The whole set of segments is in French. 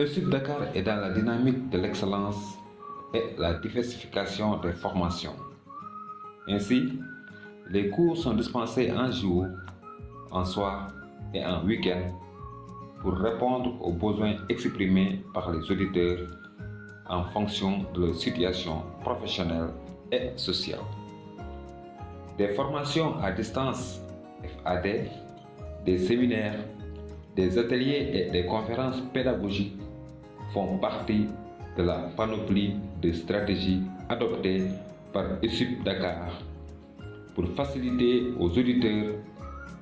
ESUP Dakar est dans la dynamique de l'excellence et la diversification des formations. Ainsi, les cours sont dispensés en jour, en soir et en week-end pour répondre aux besoins exprimés par les auditeurs en fonction de leur situation professionnelle et sociale. Des formations à distance FAD, des séminaires, des ateliers et des conférences pédagogiques font partie de la panoplie de stratégies adoptées par ESUP Dakar pour faciliter aux auditeurs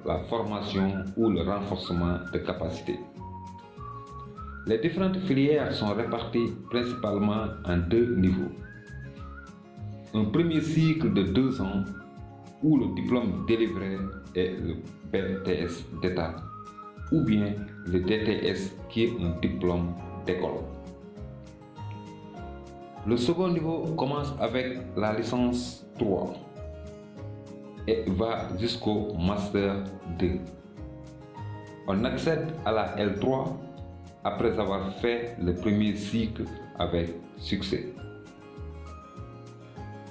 la formation ou le renforcement de capacités. Les différentes filières sont réparties principalement en deux niveaux. Un premier cycle de 2 ans où le diplôme délivré est le BTS d'État ou bien le DTS qui est un diplôme d'école. Le second niveau commence avec la licence 3 et va jusqu'au Master 2. On accède à la L3 après avoir fait le premier cycle avec succès.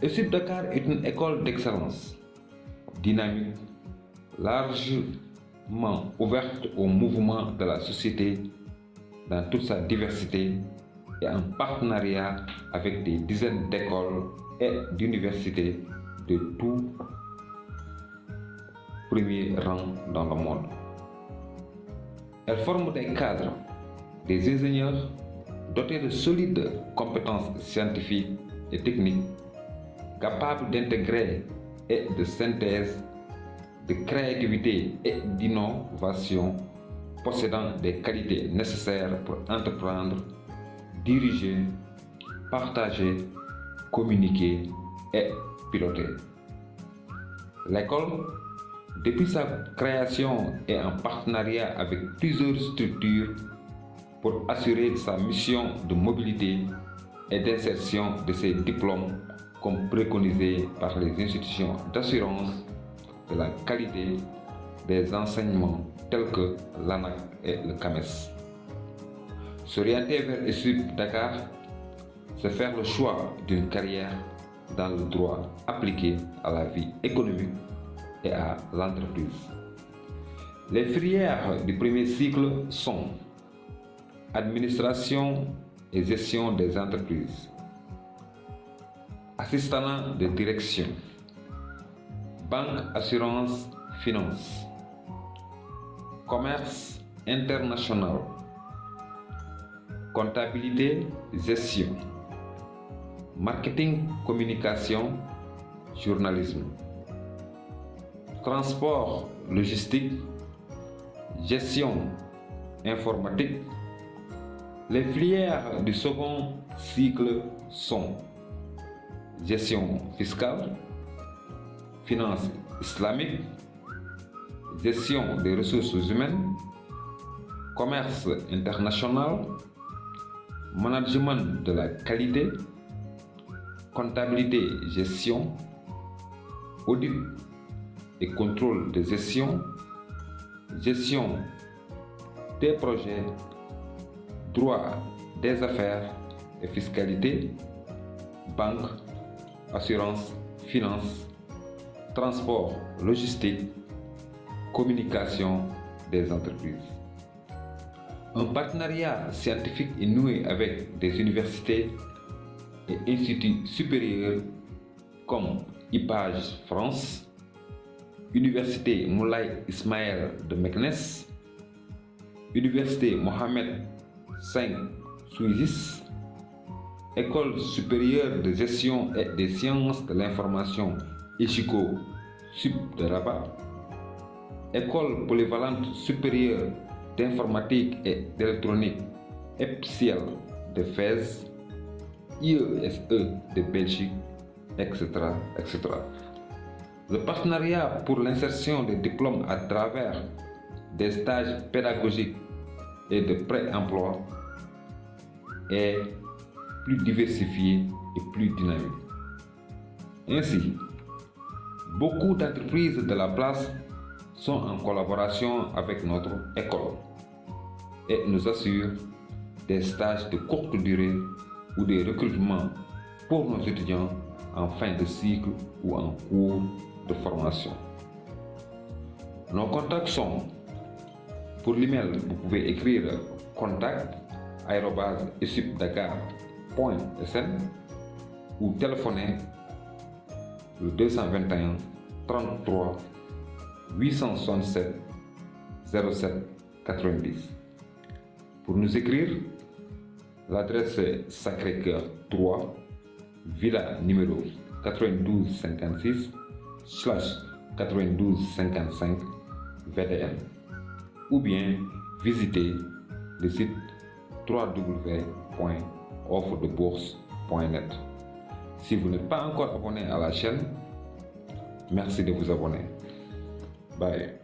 ESUP Dakar est une école d'excellence, dynamique, largement ouverte au mouvement de la société dans toute sa diversité et en partenariat avec des dizaines d'écoles et d'universités de tout premier rang dans le monde. Elle forme des cadres, des ingénieurs dotés de solides compétences scientifiques et techniques, capables d'intégrer et de synthèse, de créativité et d'innovation, possédant des qualités nécessaires pour entreprendre, diriger, partager, communiquer et piloter. L'école, depuis sa création, est en partenariat avec plusieurs structures pour assurer sa mission de mobilité et d'insertion de ses diplômes comme préconisé par les institutions d'assurance de la qualité des enseignements tels que l'ANAQ et le CAMES. S'orienter vers ESUP Dakar, c'est faire le choix d'une carrière dans le droit appliqué à la vie économique et à l'entreprise. Les filières du premier cycle sont administration et gestion des entreprises, assistanat de direction, banque, assurance, finance, commerce international, comptabilité, gestion, marketing, communication, journalisme, transport, logistique, gestion, informatique. Les filières du second cycle sont gestion fiscale, finance islamique, gestion des ressources humaines, commerce international, management de la qualité, comptabilité, gestion, audit et contrôle de gestion, gestion des projets, droit des affaires et fiscalité, banque, assurance, finance, transport, logistique, communication des entreprises. Un partenariat scientifique est noué avec des universités et instituts supérieurs comme IPAGE France, Université Moulay Ismaël de Meknès, Université Mohamed V Suisse, École supérieure de gestion et des sciences de l'information ECHICO Sub de Rabat, École polyvalente supérieure d'informatique et d'électronique EPSIEL de Fès, IESE de Belgique, etc., etc. Le partenariat pour l'insertion des diplômes à travers des stages pédagogiques et de pré-emploi est plus diversifié et plus dynamique. Ainsi, beaucoup d'entreprises de la place sont en collaboration avec notre école et nous assurent des stages de courte durée ou des recrutements pour nos étudiants en fin de cycle ou en cours de formation. Nos contacts sont: pour l'email, vous pouvez écrire contact@esupdakar.sn ou téléphoner le 221 33 867 07 90. Pour nous écrire, l'adresse est Sacré-Cœur 3, Villa numéro 9256 / 9255 VDN, ou bien visiter le site www.offredebourse.net. Si vous n'êtes pas encore abonné à la chaîne, merci de vous abonner. Bye.